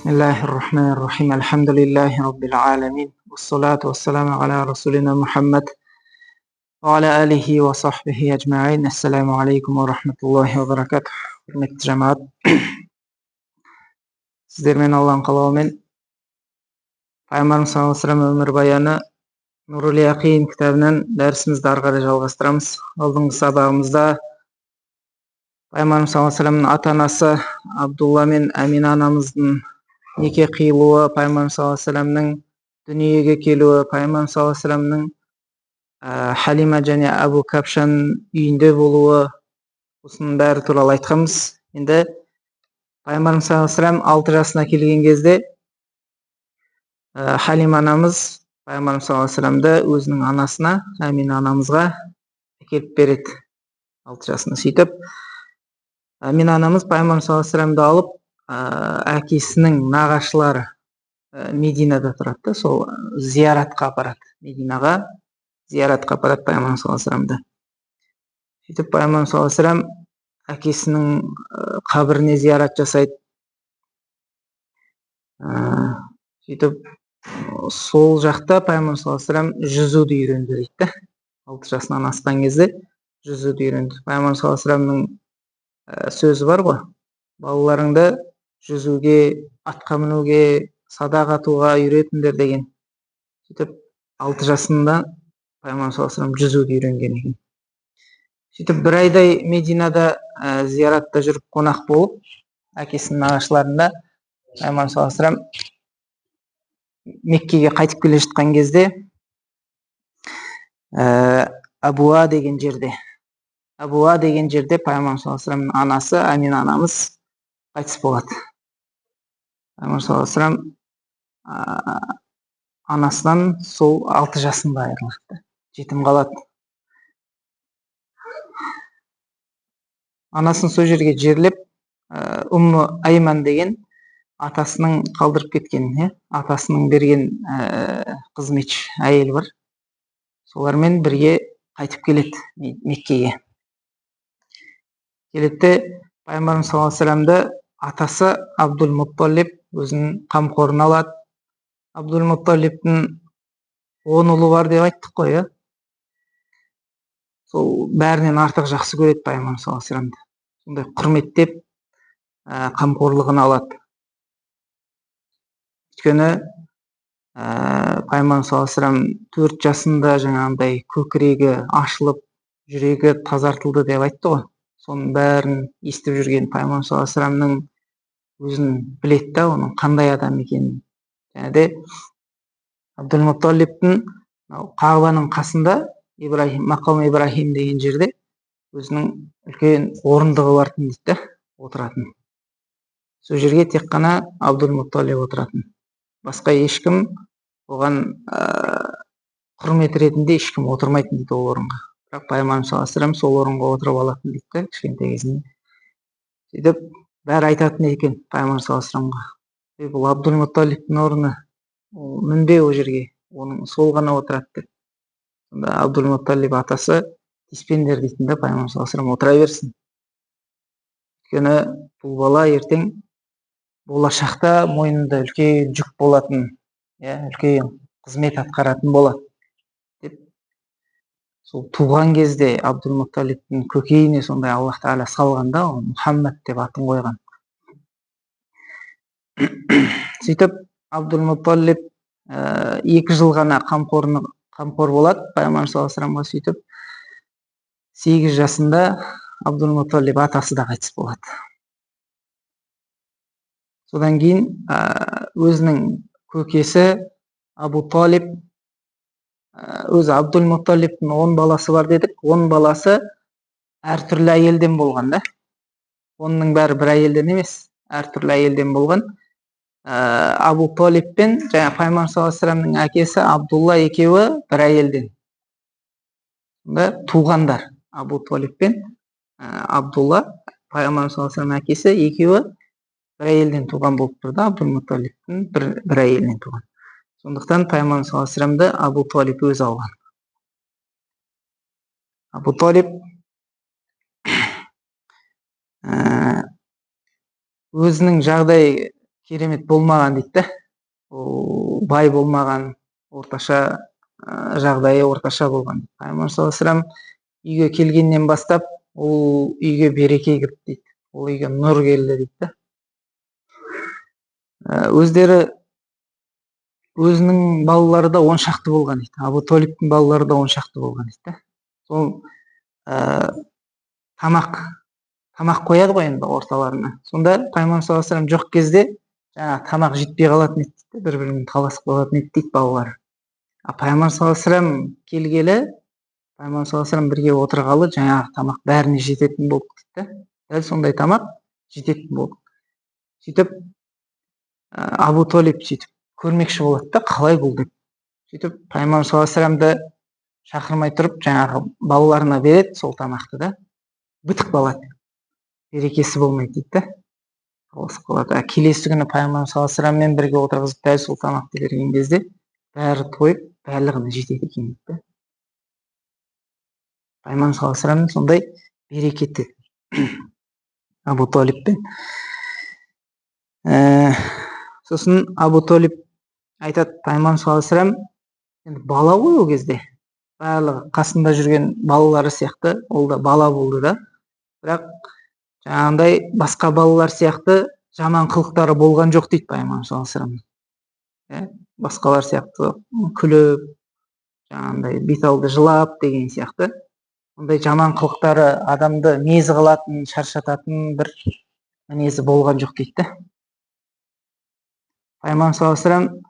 Bismillahirrahmanirrahim. Elhamdülillahi Rabbil alemin. Vessalatu vesselamu ala Resulina Muhammed ve ala alihi ve sahbihi ecma'in. Esselamu aleyküm ve rahmetullahi ve berekatuh. Hürmetli cemaat. Sizlerмен Allah'ın kalağымен Peygamberimiz sallallahu aleyhi ve sellem ömür bayanı Nurul Yaqin kitabından dersimizde arqara жалғастырамыз. Алдыңғы сабағымызда Peygamberimiz sallallahu aleyhi ve sellem'in ата-анасы Abdullah мен Amina anamыздың неке қиылуы, Пайғамбарымыз саллаллаху алейхи вассаламның дүниеге келуі, Пайғамбарымыз саллаллаху алейхи вассаламның Халима және Абу Кабшаның үйінде болуы, осының бәрі туралы айтқанбыз. Енді Пайғамбарымыз саллаллаху алейхи вассалам 6 жасына келген кезде Халима анамыз Пайғамбарымыз саллаллаху алейхи вассаламды өзінің анасына, Амина анамызға әкеліп береді 6 жасында. Сөйтіп Амина анамыз Пайғамбарымыз саллаллаху алейхи вассаламды алып әкесінің нағашылары Мединада тұрады, сол зияратқа апарады. Мединаға зияратқа апарады Пайғамбарымыз саллаллаху алейхи вассаламды. Сөйтіп Пайғамбарымыз саллаллаху алейхи вассалам әкесінің қабіріне зиярат жасайды. Сөйтіп сол жақта Пайғамбарымыз саллаллаху алейхи вассалам жүзуді үйренді дейді. 6 жасынан асқан кезде жүзуді үйренді. Пайғамбарымыз саллаллаху алейхи вассаламның сөзі бар ғой: балаларыңды жүзуге, атқа мінуге, садақ атуға үйретіңдер деген. Сөйтіп 6 жасында Пайғамбарымыз саллаллаху алейхи вассалам жүзуді үйренген екен. Сөйтіп бір айдай Мединада зияратта жүріп қонақ болып, әкесінің нағашыларында Пайғамбарымыз саллаллаху алейхи вассалам Меккеге қайтып келе жатқан кезде Абуа деген жерде Пайғамбарымыз саллаллаху алейхи вассаламның анасы Амина анамыз қайтыс болады. Пайғамбарымыз саллаллаху алейхи вассалам анасынан сол 6 жасында айырылады, жетім қалады. Анасын сол жерге жерлеп, Умму Айман деген атасының қалдырып кеткен, атасының берген қызметші әйел бар. Солармен бірге қайтып келеді Меккеге. Келеді, Пайғамбарымыз саллаллаху алейхи вассаламды атасы Абдул-Мутталиб өзінің қамқорына алады. Абдул-Мутталибтің 10 ұлы бар деп айттық қой, сол бәрінен артық жақсы көреді Пайғамбарымыз саллаллаху алейхи вассаламды. Сондай құрметтеп, қамқорлығына алады. Өйткені Пайғамбарымыз саллаллаху алейхи вассалам 4 жасында жаңағындай көкірегі ашылып, жүрегі тазартылды деп айтты ғой. Соның бәрін естіп жүрген Пайғамбарымыз саллаллаху алейхи вассаламның өзін біледі да, оның қандай адам екенін. Және де Абдул-Мутталибтің Қағбаның қасында Мақам Ибрахим деген жерде өзінің үлкен орындығы бар дейді, отыратын. Сол жерге тек қана Абдул-Мутталиб отыратын. Басқа ешкім оған құрмет ретінде ешкім отырмайтын дейді ол орынға. Бірақ Пайғамбарымыз саллаллаху алейхи вассалам сол орынға отырып алатын дейді, кішкентай кезінде. Сөйтіп бәрі айтатын екен Пайғамбарымыз саллаллаху алейхи вассаламға: бұл Абдул-Мутталибтің орны, мінбе ол жерге, оның сол ғана отырады деп. Сонда Абдул-Мутталиб атасы: тиіспеңдер дейтін да, Пайғамбарымыз саллаллаху алейхи вассалам отыра берсін. Өйткені бұл бала ертең болашақта мойнында үлкен жүк болатын, үлкен қызмет атқаратын болады деп. Сол туған кезде Абдул-Мутталибтің көкейіне сондай Аллах Тағала салғанда, ол Мұхаммад деп атын қойған. Сөйтіп Абдул-Мутталиб 2 жыл ғана қамқор болады Пайғамбарымыз саллаллаху алейхи вассаламға. Сөйтіп 8 жасында Абдул-Мутталиб атасы да қайтыс болады. Содан кейін өзінің көкесі Абу Талиб, өзі Абдул-Мутталибтің 10 баласы бар дедік, 10 баласы әртүрлі әйелден болған да. Оның бәрі бір әйелден емес, әртүрлі әйелден болған. Абу Талиб пен жаңа Пайғамбар саллаллаху алейхи вассаламның әкесі Абдулла екеуі бір әйелден. Туғандар Абу Талиб пен Абдулла, Пайғамбар саллаллаху алейхи вассаламның әкесі, екеуі бір әйелден туған болып тұрды. Абдул-Мутталибтің бір әйелінен туған. Сондықтан Пайғамбар саллаллаху алейхи вассаламды Абу Талиб өзі алған. Абу Талиб өзінің жағдай керемет болмаған дейді да. Ол бай болмаған, орташа жағдайы орташа болған. Пайғамбар саллаллаху алейхи вассалам үйге келгеннен бастап ол үйге береке кірді дейді. Ол үйге нұр келді дейді да. Өздері өзінің балалары да 10 шақты болған дейді. Абу Толибтің балалары да 10 шақты болған дейді да. Сол тамақ қояды ғой енді орталарына. Сонда пайғамбар саллаллаху алейхи вассалам жоқ кезде жаңағы тамақ жетпей қалатын еді дейді, бір-бірімен таласып қалатын еді дейді балалары. Пайғамбар саллаллаху алейхи вассалам келгелі, пайғамбар саллаллаху алейхи вассалам бірге отырғалы жаңағы тамақ бәріне жететін болды дейді да. Дәл сондай тамақ жететін болды. Сөйтіп Абу Толиб сөйтіп көрмекші болады да, қалай бұл деп. Сөйтіп пайғамбар саллаллаху алейхи вассаламды шақырмай тұрып жаңағы балаларына береді сол тамақты да. Бытық балады. Берекесі болмайды дейді да. Қалысып қалады. Келесі күні пайғамбар саллаллаху алейхи вассаламмен бірге отырғызып дәл сол тамақты берген кезде бәрі тойып барлығына жетеді екен дейді да. Пайғамбар саллаллаху алейхи вассаламның сондай берекеті Абу Толибпен. Сосын Абу Толиб айтады, пайғамбар саллаллаху алейхи вассалам енді бала ғой ол кезде. Барлығы қасында жүрген балалары сияқты ол да бала болды да. Бірақ жаңағындай басқа балалар сияқты жаман қылықтары болған жоқ дейді пайғамбар саллаллаху алейхи вассалам. Басқалар сияқты күліп, жаңағындай беталды жылап деген сияқты. Ондай жаман қылықтары адамды мезі қылатын, шаршататын бір мінезі болған жоқ дейді да. Пайғамбар саллаллаху алейхи вассалам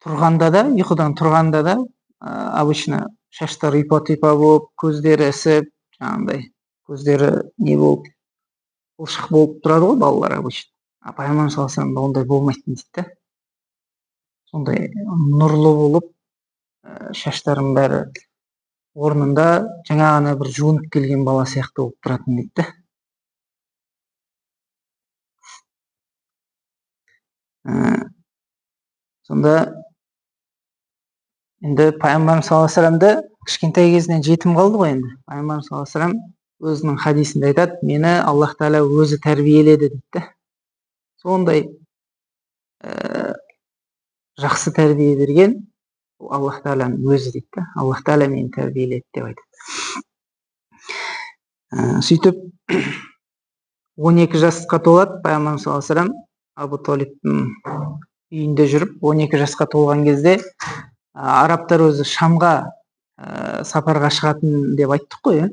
тұрғанда да, ұйқыдан тұрғанда да обычно шаштары ұйпа-тұйпа болып, көздері ісіп, жаңағындай көздері не болып, бұлшық болып тұрады ғой балалар обычно. Пайғамбар саллаллаху алейхи вассаламда ондай болмайтын дейді да. Сондай нұрлы болып, шаштарының бәрі орнында, жаңа ғана бір жуынып келген бала сияқты болып тұратын дейді да. Сонда енді пайғамбар саллаллаху алейхи вассаламды кішкентай кезінен жетім қалды ғой енді. Пайғамбар саллаллаху алейхи вассалам өзінің хадисінде айтады, мені Аллах Тағала өзі тәрбиеледі дейді да. Сондай жақсы тәрбие берген Аллах Тағаланың өзі дейді да. Аллах Тағала мені тәрбиеледі деп айтады. Сөйтіп 12 жасқа толады пайғамбар саллаллаху алейхи вассалам Абу Толибтің үйінде жүріп, 12 жасқа толған кезде арабтар өзі Шамға сапарға шығатын деп айттық қой.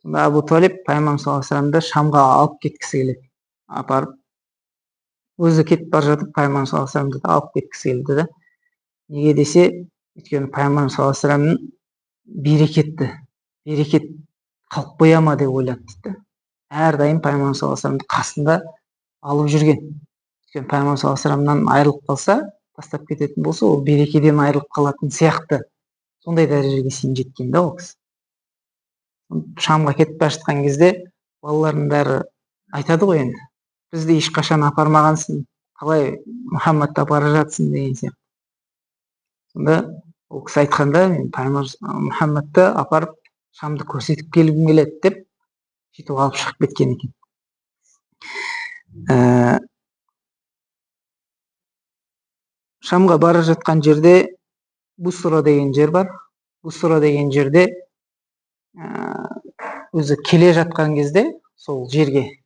Сонда Абу Толиб пайғамбар саллаллаху алейхи вассаламды Шамға алып кеткісі келеді. Апарып, өзі кетіп бара жатып пайғамбар саллаллаху алейхи вассаламды алып кеткісі келді да. Неге десе, өйткені пайғамбар саллаллаху алейхи вассаламның берекет қалып қоя ма деп ойлады дейді. Әрдайым пайғамбар саллаллаху алейхи вассаламды қасында алып жүрген. Өйткені пайғамбар саллаллаху алейхи вассаламнан айырылып қалса, тастап кететін болса, ол берекеден айырылып қалатын сияқты. Сондай дәрежеге шейін жеткен да ол кісі. Шамға кетіп бара жатқан кезде балалардың бәрі айтады ғой енді, бізді ешқашан апармағансың, қалай Мұхаммадты апара жатсың деген сияқты. Сонда ол кісі айтқанда, мен пайғамбар Мұхаммадты апарып Шамды көрсетіп келгім келеді деп сөйтіп алып шығып кеткен екен. Шамға бара жатқан жерде Бусра деген жер бар. Бусра деген жерде өзі келе жатқан кезде сол жерде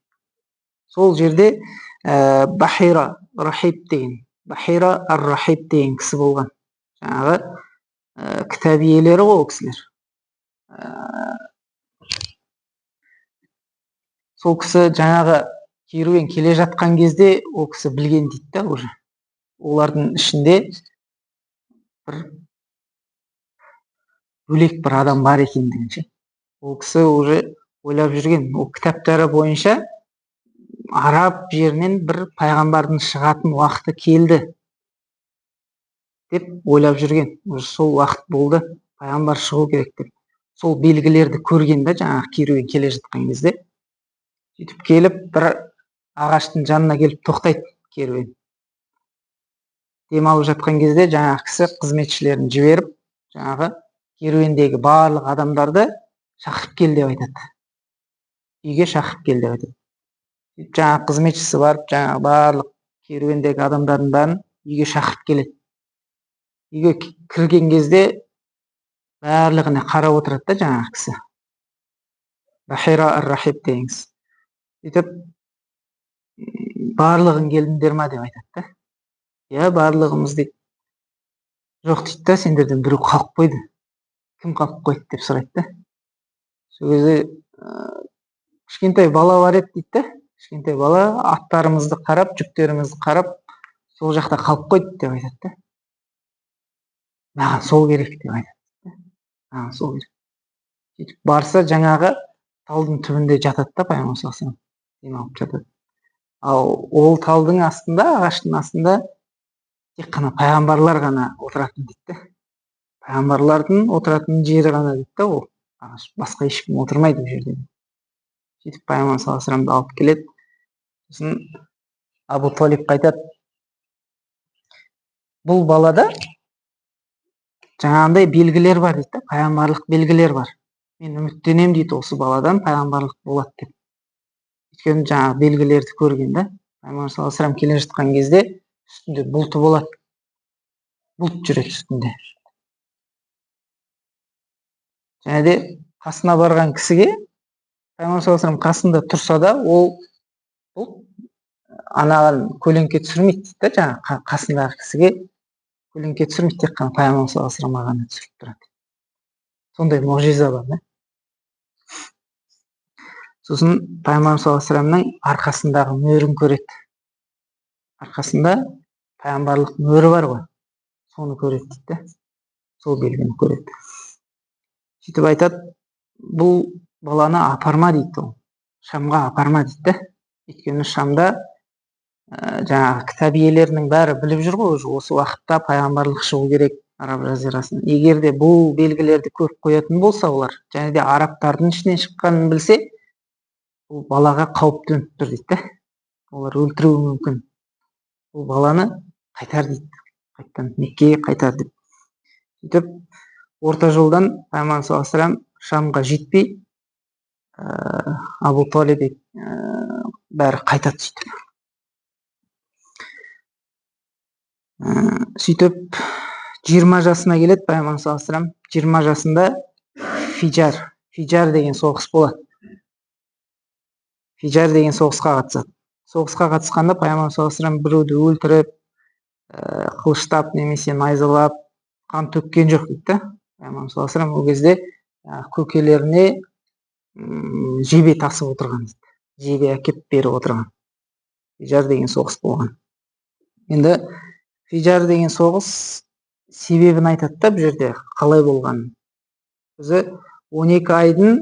Бахира ар-Рахиб деген кісі болған. Жаңағы кітап иелері ғой ол кісілер. Сол кісі жаңағы керуен келе жатқан кезде ол кісі білген дейді да уже. Олардың ішінде бір бөлек бір адам бар екендігінше. Ол кісі уже ойлап жүрген, ол кітаптары бойынша араб жерінен бір пайғамбардың шығатын уақыты келді деп ойлап жүрген. Сол уақыт болды, пайғамбар шығу керек деп. Сол белгілерді көрген да жаңағы керуен келе жатқан кезде. Сөйтіп келіп, бір ағаштың жанына келіп тоқтайды керуен. Демалып жатқан кезде жаңағы кісі қызметшілерін жіберіп, жаңағы керуендегі барлық адамдарды шақырып кел деп айтады. Үйге шақырып кел деп айтады. Жаңағы қызметшісі барып, жаңағы барлық керуендегі адамдардың бәрін үйге шақырып келеді. Үйге кірген кезде барлығына қарап отырады да жаңағы кісі. Рахира ар-рахиб деген кісі. Сөйтіп, барлығың келдіңдер ма деп айтады да. Иә, барлығымыз дейді. Жоқ дейді да, сендерден біреу қалып қойды. Кім қалып қойды деп сұрайды да. Сол кезде кішкентай бала бар еді дейді да. Кішкентай бала аттарымызды қарап, жүктерімізді қарап, сол жақта қалып қойды деп айтады да. Маған сол керек деп айтады. Маған сол керек. Сөйтіп барса, жаңағы талдың түбінде жатады да, пайғамбар саллаллаху алейхи вассалам демалып жатады. Ал ол талдың астында, ағаштың астында тек қана пайғамбарлар ғана отыратын дейді. Пайғамбарлардың отыратын жері ғана дейді да ол. Басқа ешкім отырмайды ол жерде. Сөйтіп пайғамбар саллаллаху алейхи вассаламды алып келеді. Сосын Абу Талиб айтады, бұл балада жаңағындай белгілер бар дейді, пайғамбарлық белгілер бар. Мен үміттенемін дейді, осы баладан пайғамбарлық болады деп. Өйткені жаңағы белгілерді көрген да. Пайғамбар саллаллаху алейхи вассалам келе жатқан кезде үстінде бұлты болады. Бұлт жүреді үстінде. Және де қасына барған кісіге, пайғамбар саллаллаху алейхи вассалам қасында тұрса да, ол бұлт анаған көлеңке түсірмейді дейді да, жаңағы қасындағы кісіге көлеңке түсірмейді, тек қана пайғамбар саллаллаху алейхи вассалам ғана түсіріп тұрады. Сондай мұғжиза бар да. Сосын пайғамбар саллаллаху алейхи вассаламның арқасындағы мөрін көреді. Арқасында пайғамбарлық мөрі бар ғой. Соны көреді дейді. Сол белгіні көреді. Сөйтіп айтады, бұл баланы апарма дейді ол. Шамға апарма дейді. Өйткені Шамда жаңағы кітап иелерінің бәрі біліп жүр ғой, осы уақытта пайғамбарлық шығу керек араб жазирасына. Егер де бұл белгілерді көріп қоятын болса олар, және де арабтардың ішінен шыққанын білсе, бұл балаға қауіп төніп тұр дейді. Олар өлтіруі мүмкін. Бұл баланы қайтар дейді. Қайттан Меккеге қайтар деп. Сөйтіп, орта жолдан пайғамбар саллаллаху алейхи вассалам Шамға жетпей, Абу Талиб бәрі қайтады сөйтіп. Сөйтіп 20 жасына келеді пайғамбар саллаллаху алейхи вассалам. 20 жасында Фижар деген соғыс болады. Фижар деген соғысқа қатысады. Соғысқа қатысқанда пайғамбар саллаллаху алейхи вассалам біреуді өлтіріп, қылыштап немесе найзалап, қан төккен жоқ дейді. Пайғамбар саллаллаху алейхи вассалам ол кезде көкелеріне жебе тасып отырған дейді. Жебе әкеп беріп отырған. Фижар деген соғыс болған. Енді Фижар деген соғыс себебін айтады да, бұл жерде қалай болғанын. Өзі 12 айдың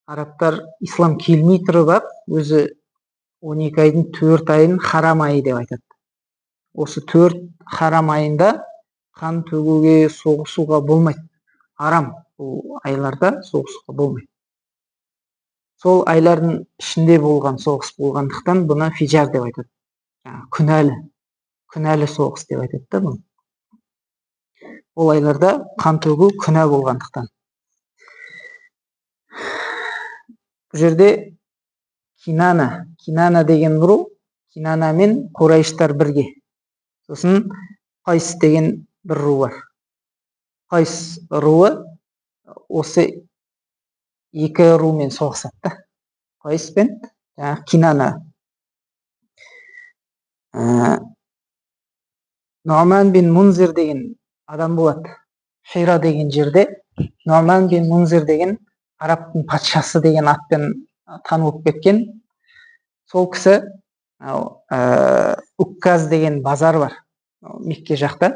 арабтар ислам келмей тұрып ақ, өзі 12 айдың 4 айын харам айы деп айтады. Осы 4 харам айында қан төгуге, соғысуға болмайды. Арам, бұл айларда соғысуға болмайды. Сол айлардың ішінде болған соғыс болғандықтан бұны Фижар деп айтады. Күнәлі соғыс деп айтады да бұл. Ол айларда қан төгу күнә болғандықтан. Бұл жерде Кинана деген ру, Кинана мен Қурайштар бірге. Сосын Қайс деген бір ру бар. Қайс руы осы екі румен соғысады. Қайс пен Кинана. Нұғман бин Мунзир деген адам болады. Хира деген жерде Нұғман бин Мунзир деген арабтың патшасы деген атпен танылып кеткен. Сол кісі Укказ деген базар бар Мекке жақта.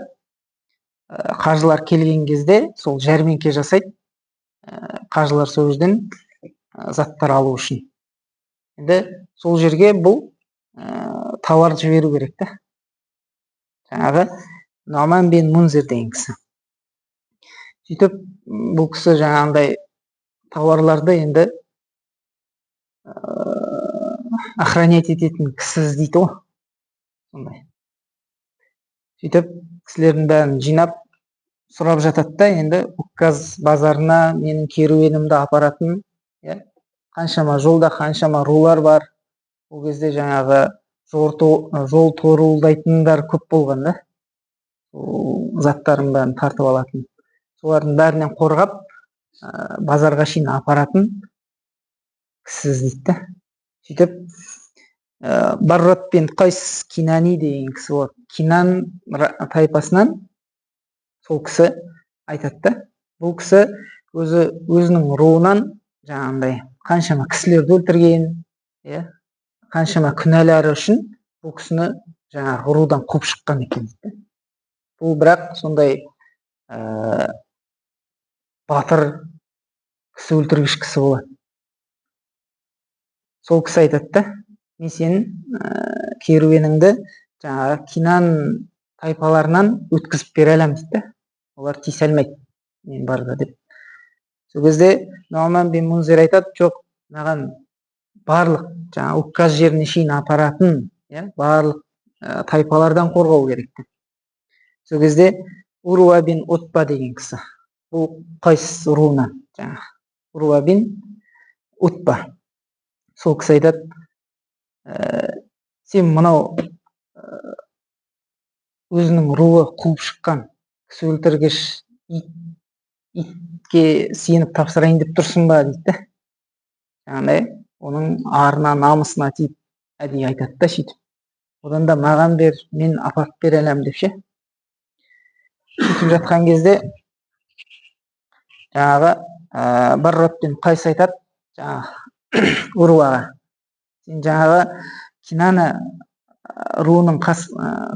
Қажылар келген кезде сол жәрмеңке жасайды. Қажылар сол жерден заттар алу үшін. Енді сол жерге бұл тауар жіберу керек та. Жаңағы Нұғман бин Мунзир деген кісі. Сөйтіп, бұл кісі жаңағындай тауарларды енді охранять ететін кісі іздейді ғой. Сондай. Сөйтіп, кісілердің бәрін жинап, сұрап жатады да, енді Укказ базарына менің керуенімді апаратын, қаншама жолда қаншама рулар бар. Ол кезде жаңағы жол торуылдайтындар көп болған да. Заттарын бәрін тартып алатын. Солардың бәрінен қорғап, базарға шейін апаратын кісі іздейді да. Сөйтіп, Баррат бен Қайс Кинани деген кісі болады. Кинан тайпасынан сол кісі айтады да. Бұл кісі өзінің руынан жаңағындай қаншама кісілерді өлтірген, қаншама күнәлары үшін бұл кісіні жаңағы рудан қуып шыққан екен дейді. Бұл бірақ сондай батыр кісі өлтіргіш кісі болады. Сол кісі айтады да, мен сенің керуеніңді жаңағы Кинан тайпаларынан өткізіп бере аламын дейді. Олар тиісе алмайды мен барда деп. Сол кезде Нұғман бен Мунзир айтады, жоқ, маған барлық жаңағы Укказ жеріне шейін апаратын барлық тайпалардан қорғау керек деп. Сол кезде Уруа бен Утба деген кісі, бұл Қайс руынан, жаңағы Уруа бен Утба. Сол кісі айтады, сен мынау өзінің руы қуып шыққан кісі өлтіргіш итке сеніп тапсырайын деп тұрсың ба дейді. Жаңағыдай оның арына, намысына тиіп әдейі айтады да сөйтіп. Одан да маған бер, мен апарып бере аламын деп ше. Сөйтіп жатқан кезде жаңағы Баррат бен Қайс айтады жаңағы Уруаға, сен жаңағы Кинана руының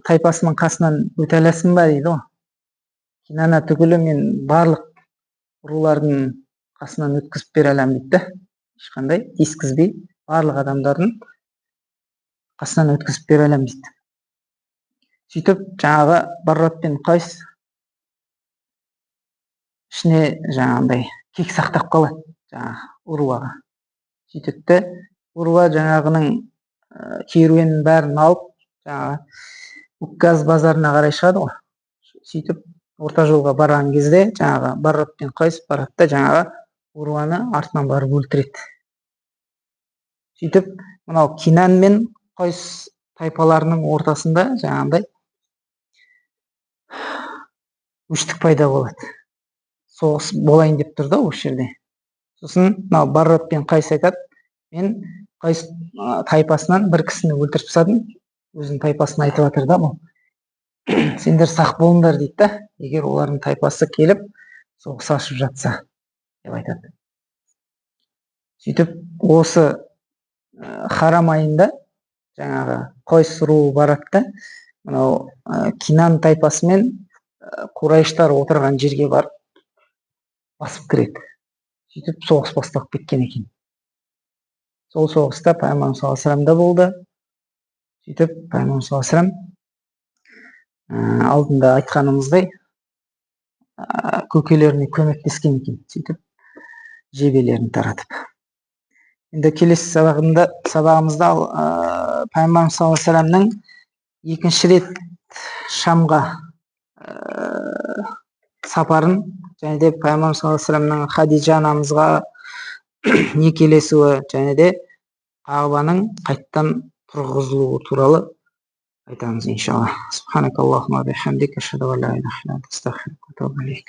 тайпасының қасынан өте аласың ба дейді ғой. Кинана түгілі мен барлық рулардың қасынан өткізіп бере аламын дейді. Ешқандай тескізбей барлық адамдардың қасынан өткізіп бере аламын дейді. Сөйтіп жаңағы Баррат бен Қайс ішіне жаңағындай кек сақтап қалады жаңағы Уруаға. Сөйтіпті Уруа жаңағының керуенін бәрін алып жаңағы Укказ базарына қарай шығады ғой. Сөйтіп орта жолға барған кезде жаңағы Баррат бен Қайс барады да жаңағы Уруаны артынан барып өлтіреді. Сөйтіп мынау Кинан мен Қайс тайпаларының ортасында жаңағындай өштік пайда болады. Соғыс болайын деп тұр да осы жерде. Сосын мынау Баррат бен Қайс айтады, мен Қайс тайпасынан бір кісіні өлтіріп тастадым. Өзінің тайпасын айтып жатыр да бұл. Сендер сақ болыңдар дейді да, егер олардың тайпасы келіп соғыс ашып жатса деп айтады. Сөйтіп осы Харам айында жаңағы Қайс руы барады да, мынау Кинан тайпасы мен Қурайыштар отырған жерге барып басып кіреді. Сөйтіп соғыс басталып кеткен екен. Сол соғыста Пайғамбарымыз саллаллаху алейхи ва саллям да болды. Сөйтіп Пайғамбарымыз саллаллаху алейхи ва саллям алдында айтқанымыздай көкелеріне көмектескен екен. Сөйтіп жебелерін таратып. Енді келесі сабағымызда Пайғамбарымыз саллаллаху алейхи ва саллямның екінші рет Шамға сапарын, және де Пайғамбарымыз саллаллаху алейхи ва саллямның Хадижа анамызға некелесуі, және де Кағбаның қайттан тұрғызылуы туралы айтамыз иншалла. Субханакаллахумма ва бихамдика, ашһаду ан ла илаха илля анта, астағфирука ва атубу илейк.